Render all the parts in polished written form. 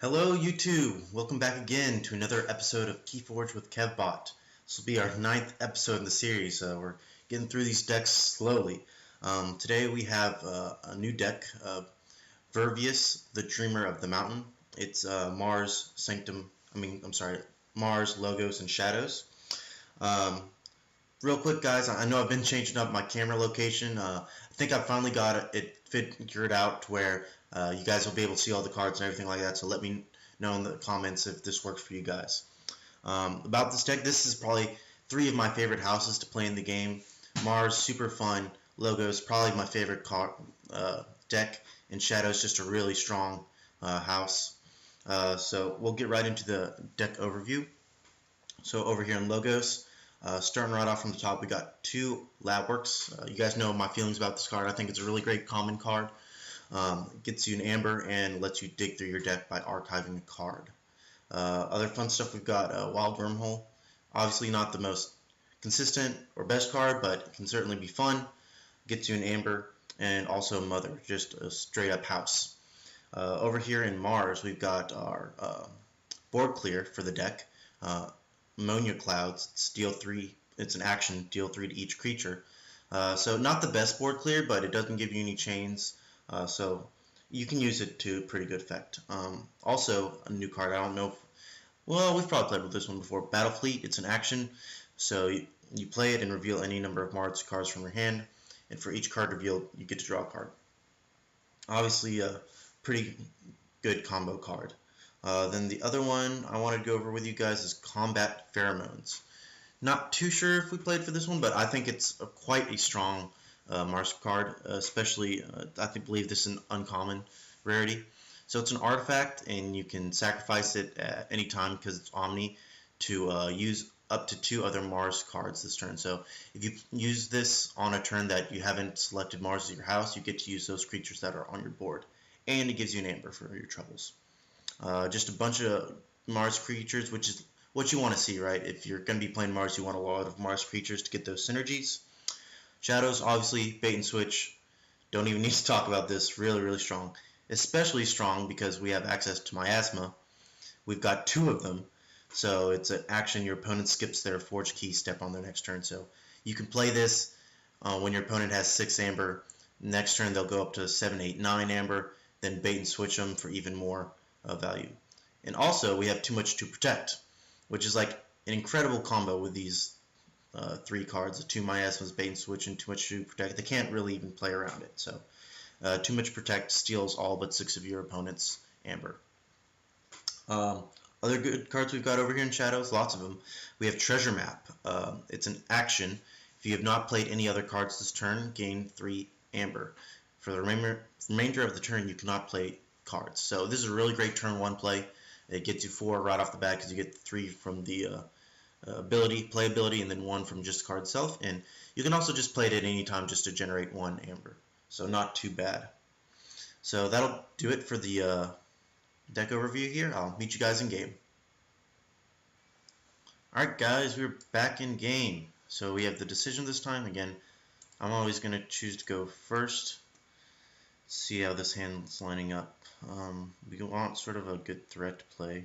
Hello YouTube! Welcome back again to another episode of Keyforge with KevBot. This will be our 9th episode in the series. We're getting through these decks slowly. Today we have a new deck, Vervius, the Dreamer of the Mountain. It's Mars, Mars, Logos, and Shadows. Real quick guys, I know I've been changing up my camera location. I think I finally got it figured out to where you guys will be able to see all the cards and everything like that, so let me know in the comments if this works for you guys. About this deck, this is probably 3 of my favorite houses to play in the game. Mars, super fun. Logos, probably my favorite deck. And Shadows, just a really strong house. So we'll get right into the deck overview. So over here in Logos, starting right off from the top, we got 2 Labworks. You guys know my feelings about this card. I think it's a really great common card. It gets you an amber and lets you dig through your deck by archiving a card. Other fun stuff, we've got Wild Wormhole. Obviously not the most consistent or best card, but can certainly be fun. Gets you an amber, and also Mother, just a straight up house. Over here in Mars, we've got our board clear for the deck. Ammonia Clouds, it's deal 3. It's an action, deal 3 to each creature. So not the best board clear, but it doesn't give you any chains, so you can use it to pretty good effect. Also, a new card, I don't know well, we've probably played with this one before. Battlefleet, it's an action, so you play it and reveal any number of Mars cards from your hand, and for each card revealed, you get to draw a card. Obviously, a pretty good combo card. Then the other one I wanted to go over with you guys is Combat Pheromones. Not too sure if we played for this one, but I think it's quite a strong Mars card, especially I believe this is an uncommon rarity. So it's an artifact, and you can sacrifice it at any time because it's Omni to use up to 2 other Mars cards this turn. So if you use this on a turn that you haven't selected Mars as your house, you get to use those creatures that are on your board, and it gives you an amber for your troubles. Just a bunch of Mars creatures, which is what you want to see, right? If you're going to be playing Mars, you want a lot of Mars creatures to get those synergies. Shadows, obviously, bait and switch. Don't even need to talk about this. Really, really strong. Especially strong because we have access to Miasma. We've got 2 of them. So it's an action. Your opponent skips their Forge Key step on their next turn. So you can play this when your opponent has 6 amber. Next turn they'll go up to 7, 8, 9 amber. Then bait and switch them for even more value. And also we have Too Much to Protect, which is like an incredible combo with these 3 cards, the 2 Miasmas, bait and switch, and Too Much to Protect. They can't really even play around it. So Too Much Protect steals all but 6 of your opponent's amber. Other good cards we've got over here in Shadows, lots of them. We have Treasure Map. It's an action. If you have not played any other cards this turn, gain 3 amber. For the remainder of the turn, you cannot play cards. So this is a really great turn 1 play. It gets you 4 right off the bat because you get 3 from the play ability, and then 1 from just the card itself. And you can also just play it at any time just to generate 1 amber. So not too bad. So that'll do it for the deck overview here. I'll meet you guys in game. Alright guys, we're back in game. So we have the decision this time. Again, I'm always going to choose to go first. See how this hand's lining up. We want sort of a good threat to play.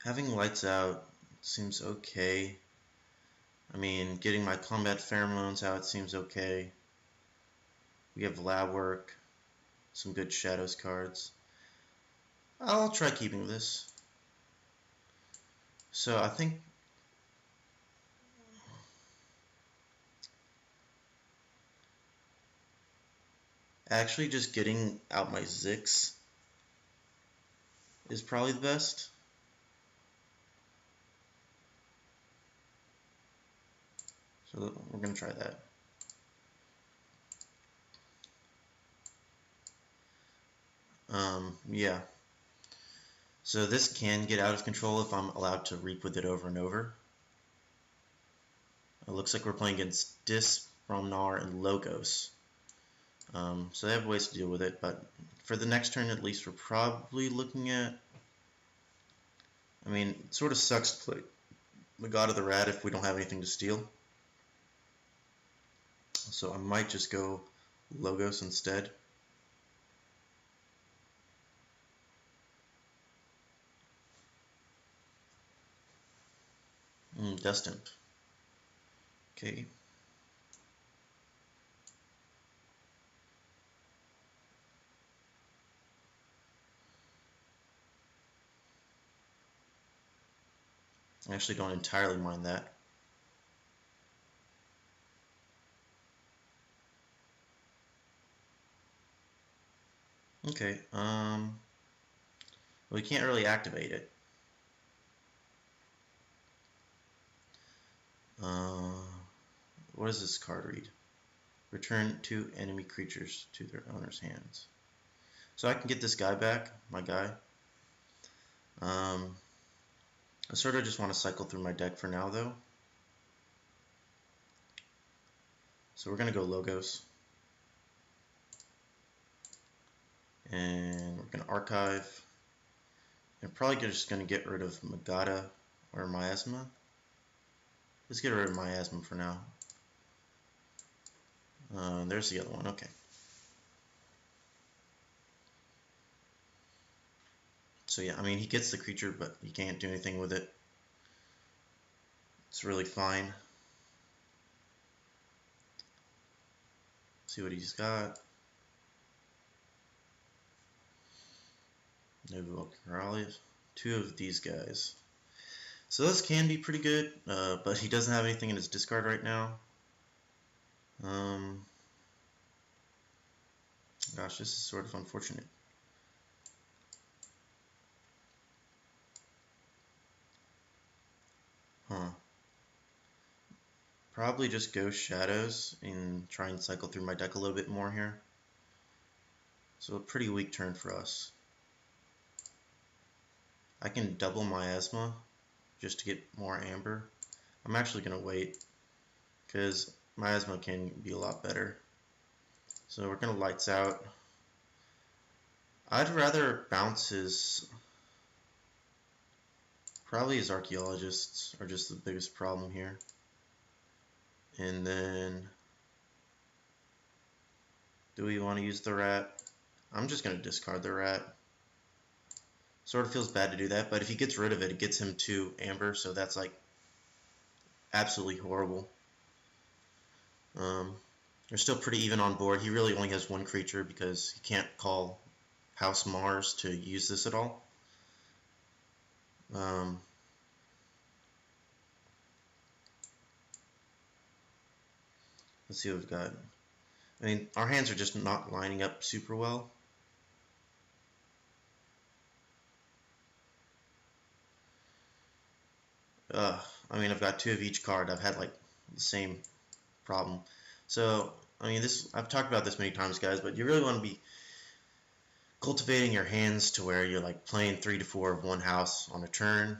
Having lights out seems okay. I mean, getting my Combat Pheromones out seems okay. We have lab work, some good Shadows cards. I'll try keeping this. So I think actually just getting out my Zix is probably the best. So we're going to try that. Yeah. So this can get out of control if I'm allowed to reap with it over and over. It looks like we're playing against Dis, Bromnar, and Logos. So they have ways to deal with it, but for the next turn at least we're probably looking at... I mean, it sort of sucks to play the God of the Rat if we don't have anything to steal. So I might just go LOGOS instead. Dust imp. Okay. I actually don't entirely mind that. Okay, well, we can't really activate it. What does this card read? Return 2 enemy creatures to their owner's hands. So I can get this guy back, my guy. I sort of just want to cycle through my deck for now, though. So we're going to go LOGOS. And we're going to archive. And probably just going to get rid of Magada or Miasma. Let's get rid of Miasma for now. There's the other one, okay. So yeah, I mean, he gets the creature, but he can't do anything with it. It's really fine. See what he's got. Novo Corrales. 2 of these guys. So this can be pretty good, but he doesn't have anything in his discard right now. Gosh, this is sort of unfortunate. Probably just go Shadows and try and cycle through my deck a little bit more here. So a pretty weak turn for us. I can double Miasma just to get more Amber. I'm actually going to wait because Miasma can be a lot better. So we're going to Lights Out. I'd rather bounce his... Probably his Archaeologists are just the biggest problem here. And then... Do we want to use the Rat? I'm just going to discard the Rat. Sort of feels bad to do that, but if he gets rid of it, it gets him 2 Amber, so that's like absolutely horrible. They're still pretty even on board. He really only has 1 creature because he can't call House Mars to use this at all. Let's see what we've got. I mean, our hands are just not lining up super well. I mean, I've got 2 of each card. I've had like the same problem. So, I mean, I've talked about this many times, guys, but you really want to be cultivating your hands to where you're like playing 3 to 4 of one house on a turn.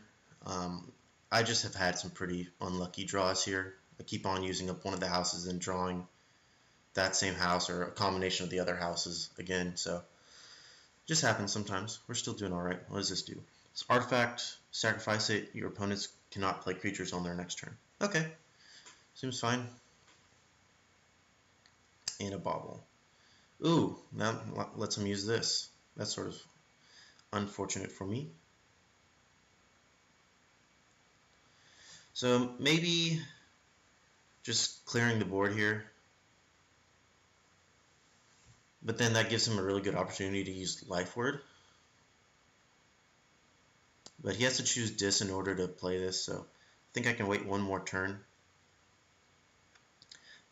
I just have had some pretty unlucky draws here. I keep on using up one of the houses and drawing that same house or a combination of the other houses again. So, it just happens sometimes. We're still doing alright. What does this do? It's Artifact, sacrifice it. Your opponents cannot play creatures on their next turn. Okay. Seems fine. And a Bauble. Ooh, that lets him use this. That's sort of unfortunate for me. So maybe just clearing the board here. But then that gives him a really good opportunity to use Life Word. But he has to choose Dis in order to play this, so I think I can wait 1 more turn.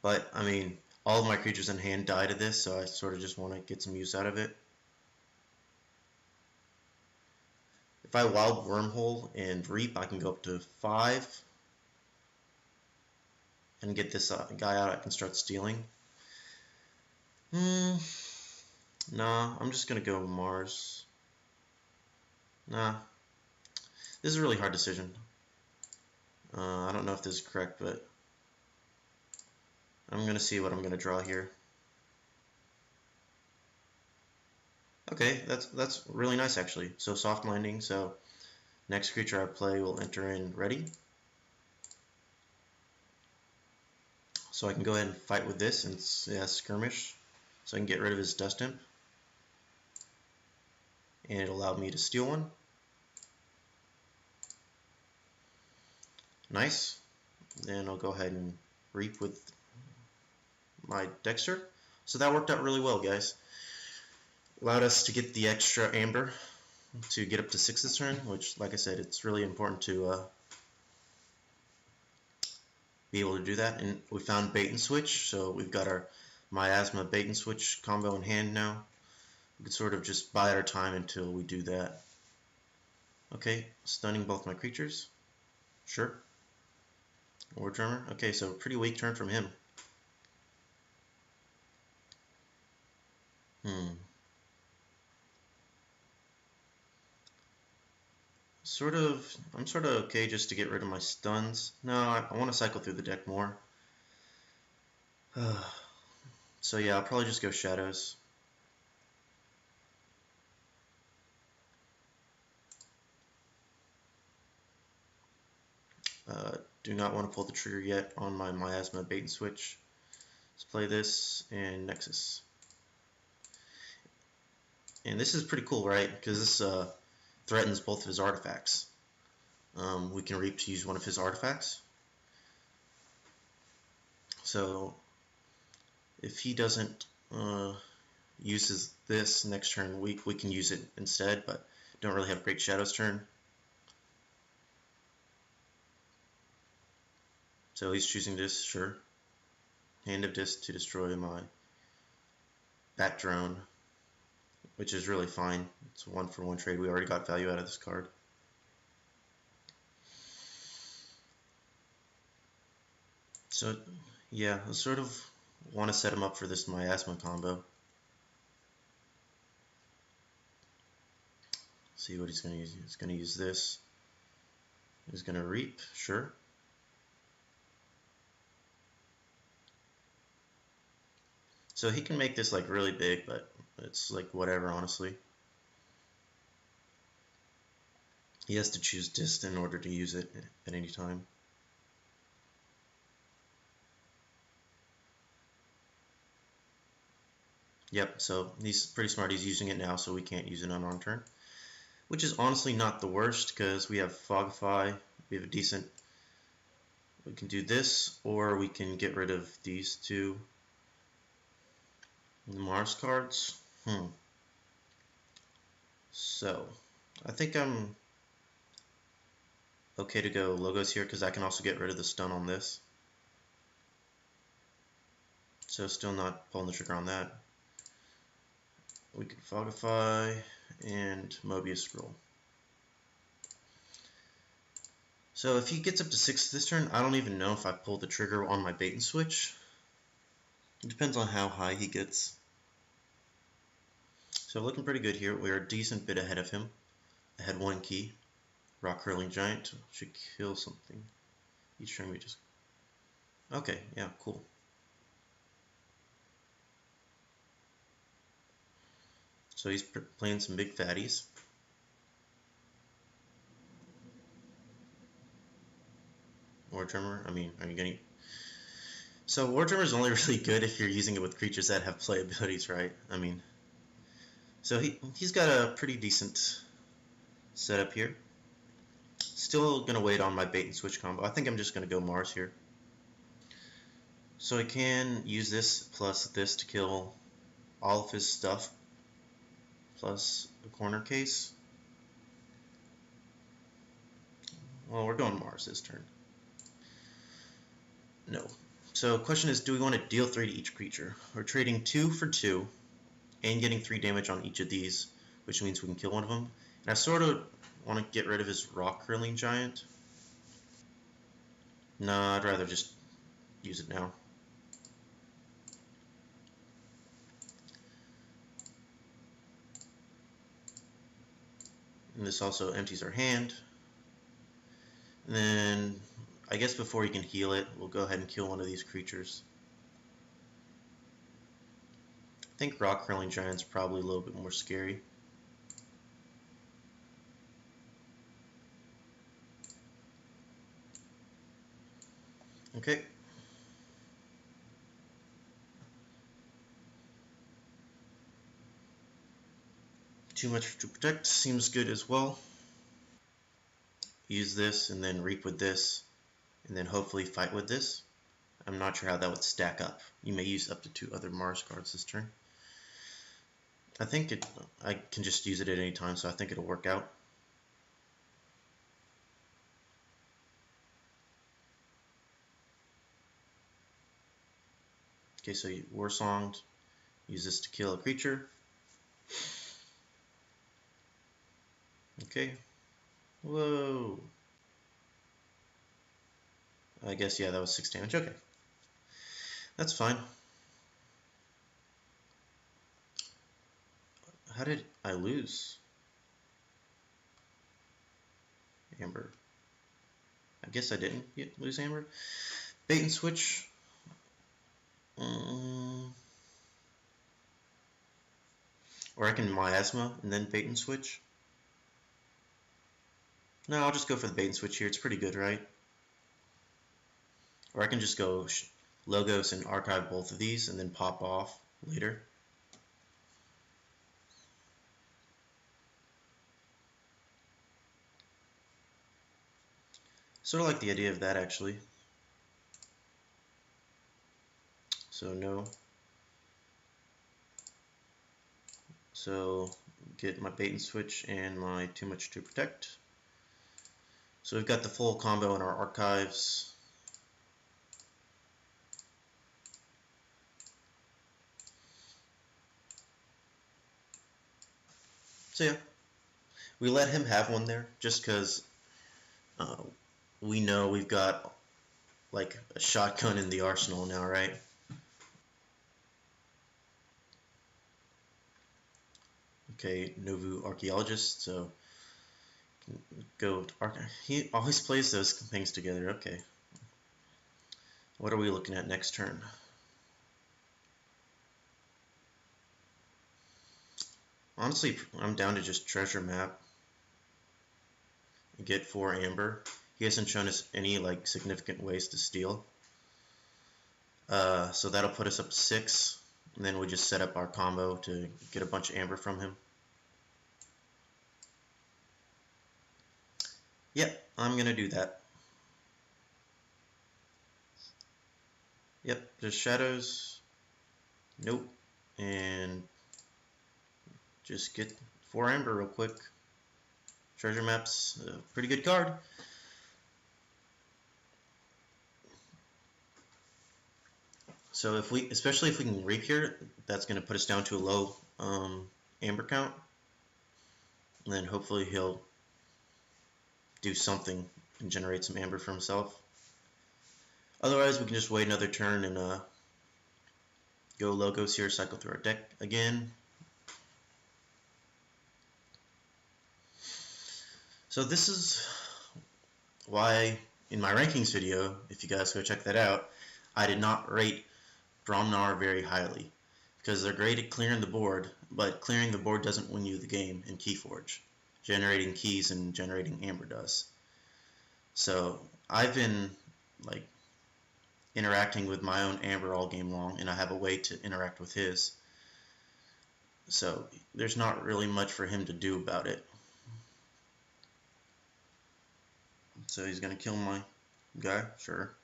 But, I mean, all of my creatures in hand die to this, so I sort of just want to get some use out of it. If I Wild Wormhole and Reap, I can go up to 5. And get this guy out, I can start stealing. Nah, I'm just going to go Mars. Nah. This is a really hard decision. I don't know if this is correct, but I'm going to see what I'm going to draw here. Okay, that's really nice actually. So soft landing, so next creature I play will enter in ready. So I can go ahead and fight with this and yeah, skirmish. so I can get rid of his Dust Imp. And it allowed me to steal one. Nice. Then I'll go ahead and reap with my Dexter. So that worked out really well, guys. Allowed us to get the extra Amber to get up to 6 this turn, which, like I said, it's really important to be able to do that. And we found Bait and Switch, so we've got our Miasma Bait and Switch combo in hand now. We can sort of just bide our time until we do that. Okay, stunning both my creatures. Sure. War Drummer. Okay, so pretty weak turn from him. I'm sort of okay just to get rid of my stuns. No, I want to cycle through the deck more. So yeah, I'll probably just go Shadows. Do not want to pull the trigger yet on my Miasma Bait and Switch. Let's play this and Nexus. And this is pretty cool, right? Because this threatens both of his artifacts. We can reap to use one of his artifacts. So if he doesn't uses this next turn, we can use it instead, but don't really have great Shadows turn. So he's choosing this, sure. Hand of Disc to destroy my Bat Drone, which is really fine. It's a 1-for-1 trade. We already got value out of this card. So yeah, I sort of want to set him up for this Miasma combo. See what he's going to use. He's going to use this. He's going to reap, sure. So he can make this like really big, but it's like whatever, honestly. He has to choose Dist in order to use it at any time. Yep, so he's pretty smart. He's using it now, so we can't use it on our turn. Which is honestly not the worst, because we have Fogify. We have a decent... We can do this, or we can get rid of these two Mars cards. So, I think I'm okay to go Logos here, because I can also get rid of the stun on this. So still not pulling the trigger on that. We can Fogify and Mobius Scroll. So if he gets up to 6 this turn, I don't even know if I pull the trigger on my Bait and Switch. It depends on how high he gets. So looking pretty good here. We're a decent bit ahead of him. I had 1 key. Rock Hurling Giant should kill something. Each turn we just... Okay, yeah, cool. So he's playing some big fatties. War Drummer, I mean, are you gonna... So War Drummer is only really good if you're using it with creatures that have play abilities, right? I mean... So he's got a pretty decent setup here. Still gonna wait on my Bait and Switch combo. I think I'm just gonna go Mars here. So I can use this plus this to kill all of his stuff, plus a corner case. Well, we're going Mars this turn. No. So the question is, do we want to deal 3 to each creature? We're trading 2 for 2 and getting 3 damage on each of these, which means we can kill one of them. And I sort of want to get rid of his Rock Hurling Giant. Nah, I'd rather just use it now. And this also empties our hand. And then, I guess before he can heal it, we'll go ahead and kill one of these creatures. I think Rock Hurling Giant's probably a little bit more scary. Okay. Too much to protect seems good as well. Use this and then reap with this, and then hopefully fight with this. I'm not sure how that would stack up. You may use up to 2 other Mars cards this turn. I can just use it at any time, so I think it'll work out. Okay, so you War Songed, use this to kill a creature. Okay. Whoa. I guess, yeah, that was 6 damage. Okay. That's fine. How did I lose? Amber. I guess I didn't lose Amber. Bait and switch. Or I can miasma and then bait and switch. No, I'll just go for the bait and switch here. It's pretty good, right? Or I can just go Logos and archive both of these and then pop off later. Sort of like the idea of that, actually. So no. So get my bait and switch and my too much to protect. So we've got the full combo in our archives. So yeah, we let him have one there just because we know we've got like a shotgun in the arsenal now, right? Okay, Novu Archaeologist, so go he always plays those things together. Okay. What are we looking at next turn? Honestly, I'm down to just treasure map. Get 4 amber. He hasn't shown us any like significant ways to steal. So that'll put us up to 6. And then we just set up our combo to get a bunch of amber from him. Yep, I'm gonna do that. Yep, there's shadows. Nope. And just get 4 amber real quick. Treasure map's a pretty good card. So especially if we can reap here, that's going to put us down to a low amber count. And then hopefully he'll do something and generate some amber for himself. Otherwise, we can just wait another turn and go Logos here, cycle through our deck again. So this is why in my rankings video, if you guys go check that out, I did not rate Dromnar very highly, because they're great at clearing the board, but clearing the board doesn't win you the game in Keyforge. Generating keys and generating amber does. So I've been like interacting with my own amber all game long, and I have a way to interact with his. So there's not really much for him to do about it. So he's gonna kill my guy, sure.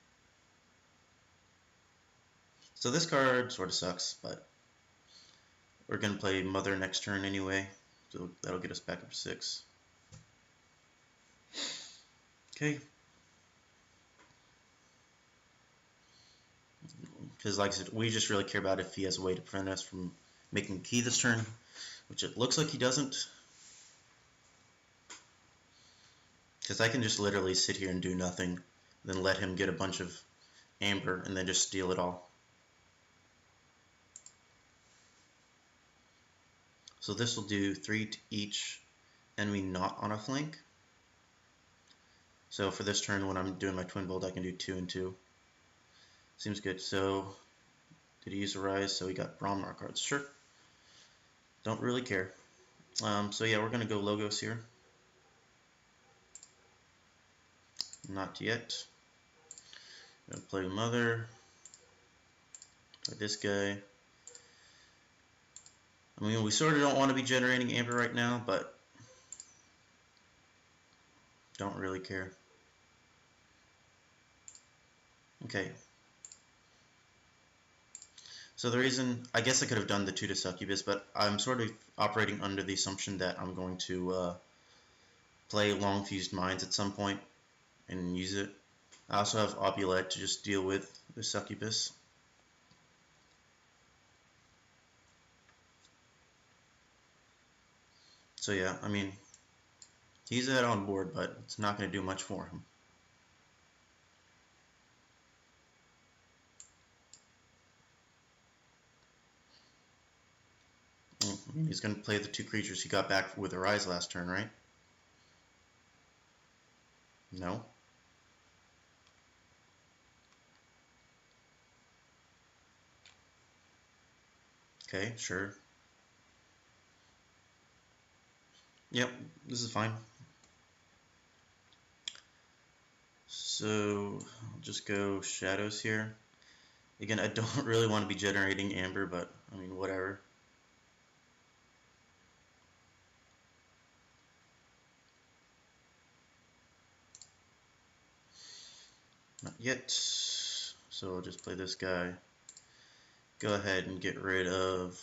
So this card sort of sucks, but we're going to play Mother next turn anyway, so that'll get us back up to 6. Okay. Because like I said, we just really care about if he has a way to prevent us from making key this turn, which it looks like he doesn't. Because I can just literally sit here and do nothing, then let him get a bunch of amber, and then just steal it all. So this will do 3 to each enemy not on a flank. So for this turn, when I'm doing my twin bolt, I can do 2 and 2. Seems good. So did he use a rise? So he got Bromnar cards. Sure. Don't really care. So yeah, we're gonna go Logos here. Not yet. Gonna play Mother. Play this guy. I mean, we sort of don't want to be generating amber right now, but don't really care. Okay. So the reason, I guess I could have done the 2 to succubus, but I'm sort of operating under the assumption that I'm going to play long fused mines at some point and use it. I also have Opulette to just deal with the succubus. So yeah, I mean, he's ahead on board, but it's not going to do much for him. He's going to play the 2 creatures he got back with Arise last turn, right? No? Okay, sure. Yep, this is fine. So, I'll just go Shadows here. Again, I don't really want to be generating Amber, but, I mean, whatever. Not yet. So I'll just play this guy. Go ahead and get rid of...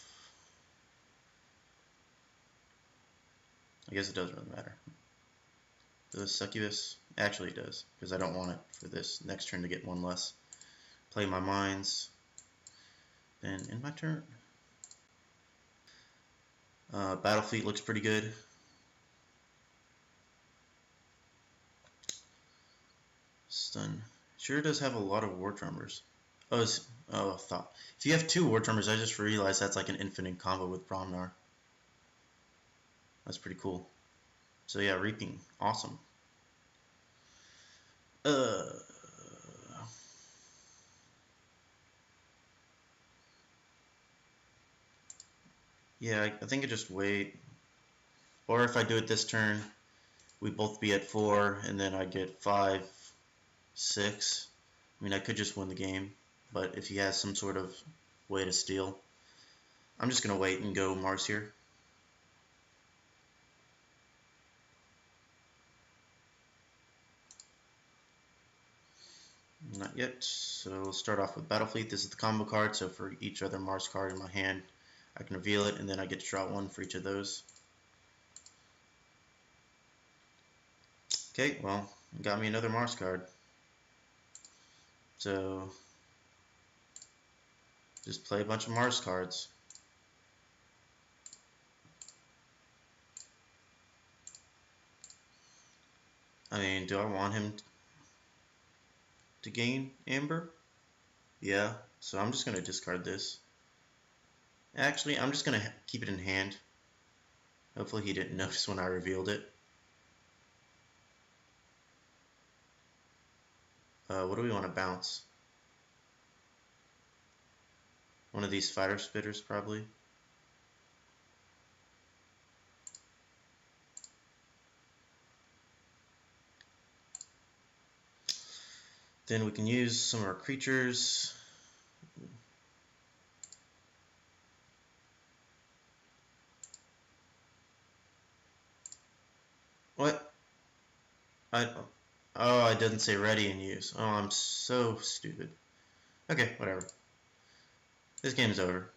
I guess it doesn't really matter. The Succubus? Actually it does, because I don't want it for this next turn to get 1 less. Play my mines. Then in my turn... Battle Fleet looks pretty good. Stun. Sure does have a lot of War Drummers. Oh, I thought. If you have 2 War Drummers, I just realized that's like an infinite combo with Bromnar. That's pretty cool. So yeah, Reaping. Awesome. Yeah, I think I just wait. Or if I do it this turn, we both be at 4, and then I get 5, 6. I mean, I could just win the game, but if he has some sort of way to steal, I'm just going to wait and go Mars here. Not yet, so we'll start off with Battle Fleet. This is the combo card, so for each other Mars card in my hand, I can reveal it, and then I get to draw 1 for each of those. Okay, well, got me another Mars card. So, just play a bunch of Mars cards. I mean, do I want him to gain Amber? Yeah, so I'm just going to discard this. Actually, I'm just going to keep it in hand. Hopefully he didn't notice when I revealed it. What do we want to bounce? One of these Fighter Spitters, probably. Then we can use some of our creatures. What? Oh, I didn't say ready and use. Oh, I'm so stupid. Okay, whatever. This game's over.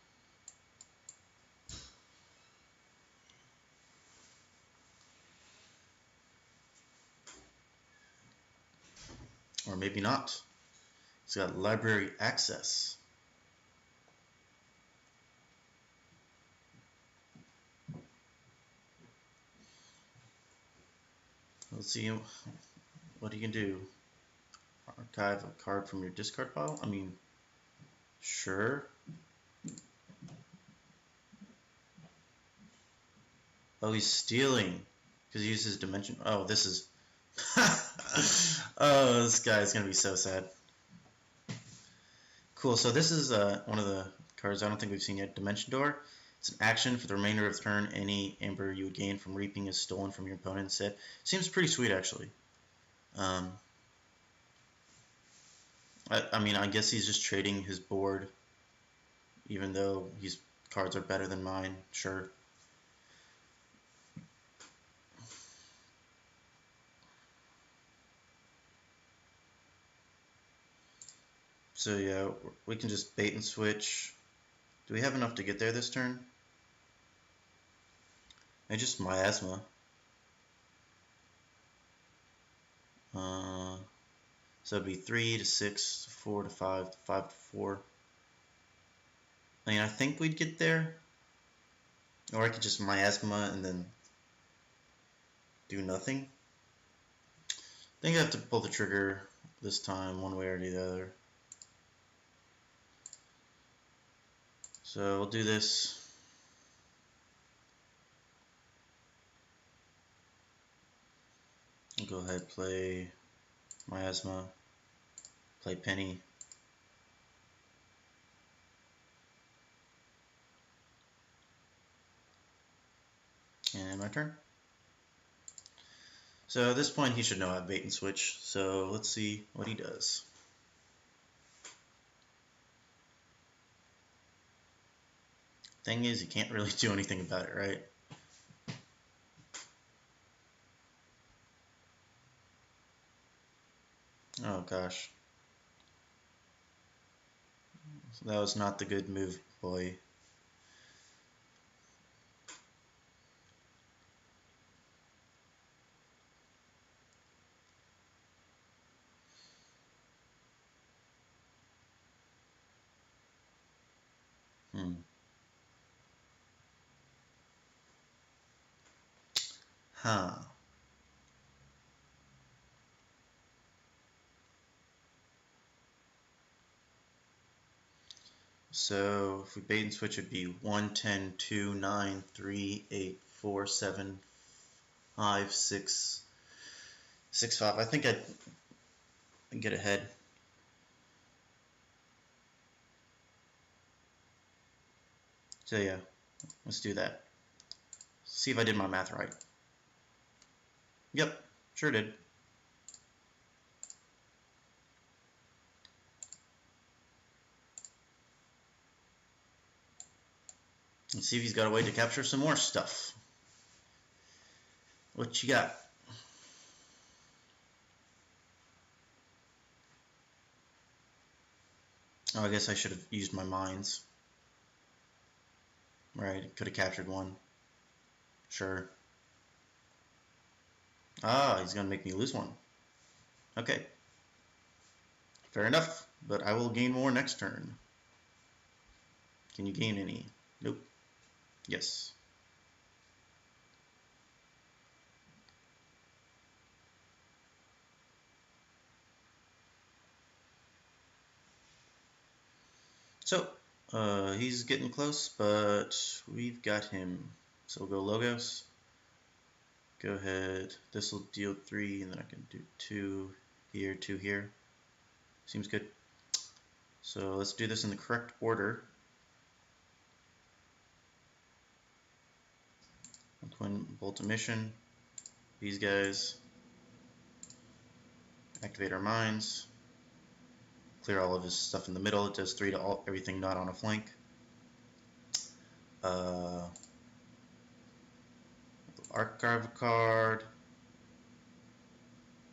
Or maybe not. It's got library access. Let's see what you can do. Archive a card from your discard pile? I mean, sure. Oh, he's stealing because he uses dimension. Oh, this is. Oh, this guy's gonna be so sad. Cool. So this is one of the cards I don't think we've seen yet. Dimension Door. It's an action for the remainder of the turn. Any amber you would gain from reaping is stolen from your opponent instead. Seems pretty sweet, actually. I mean, I guess he's just trading his board, even though he's cards are better than mine, sure. So yeah, we can just bait and switch. Do we have enough to get there this turn? I just miasma. So it'd be 3 to 6 to 4 to 5 to 5 to 4. I mean, I think we'd get there. Or I could just miasma and then do nothing. I think I have to pull the trigger this time, one way or the other. So we'll do this. I'll go ahead, play miasma, play penny. And my turn. So at this point he should know I have bait and switch, so let's see what he does. Thing is, you can't really do anything about it, right? Oh gosh. That was not the good move, boy. Huh. So if we bait and switch, it'd be 1, 10, 2, 9, 3, 8, 4, 7, 5, 6, 6, 5. I think I'd get ahead. So yeah, let's do that. See if I did my math right. Yep, sure did. Let's see if he's got a way to capture some more stuff. What you got? Oh, I guess I should have used my mines. Right, could have captured one. Sure. Ah, he's gonna make me lose one. Okay. Fair enough, but I will gain more next turn. Can you gain any? Nope. Yes. So, he's getting close, but we've got him. So we'll go LOGOS. Go ahead. This will deal 3, and then I can do 2 here, 2 here. Seems good. So let's do this in the correct order. Twin bolt emission. These guys. Activate our mines. Clear all of his stuff in the middle. It does 3 to all, everything not on a flank. Archive a card.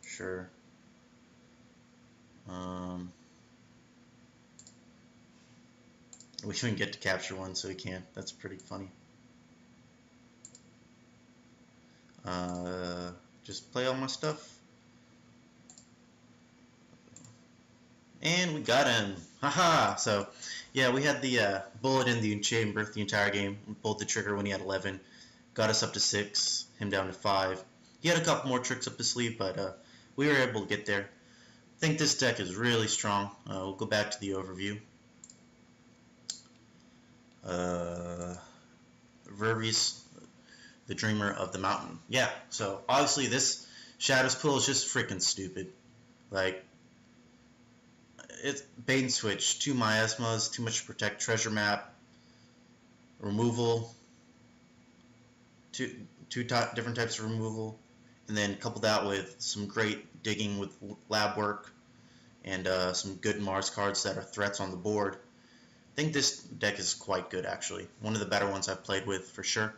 Sure. We shouldn't get to capture one, so we can't. That's pretty funny. Just play all my stuff. And we got him. Haha! So, yeah, we had the bullet in the chamber the entire game. We pulled the trigger when he had 11. Got us up to 6, him down to 5. He had a couple more tricks up his sleeve, but we were able to get there. I think this deck is really strong. We'll go back to the overview. Vervis, the Dreamer of the Mountain. Yeah, so obviously this Shadows pool is just freaking stupid. Like, it's bait and switch, 2 miasmas, too much to protect, treasure map, removal, two different types of removal, and then couple that with some great digging with lab work and some good Mars cards that are threats on the board. think this deck is quite good, actually. One of the better ones I've played with, for sure.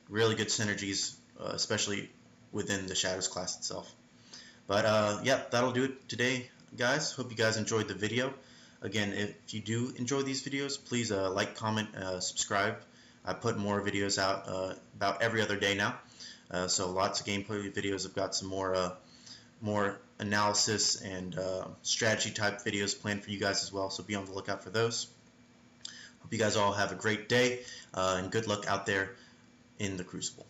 Really good synergies, especially within the Shadows class itself. But yeah, that'll do it today, guys. Hope you guys enjoyed the video. Again, if you do enjoy these videos, please like, comment, subscribe. I put more videos out about every other day now. So lots of gameplay videos. I've got some more analysis and strategy type videos planned for you guys as well, so be on the lookout for those. Hope you guys all have a great day, and good luck out there in the Crucible.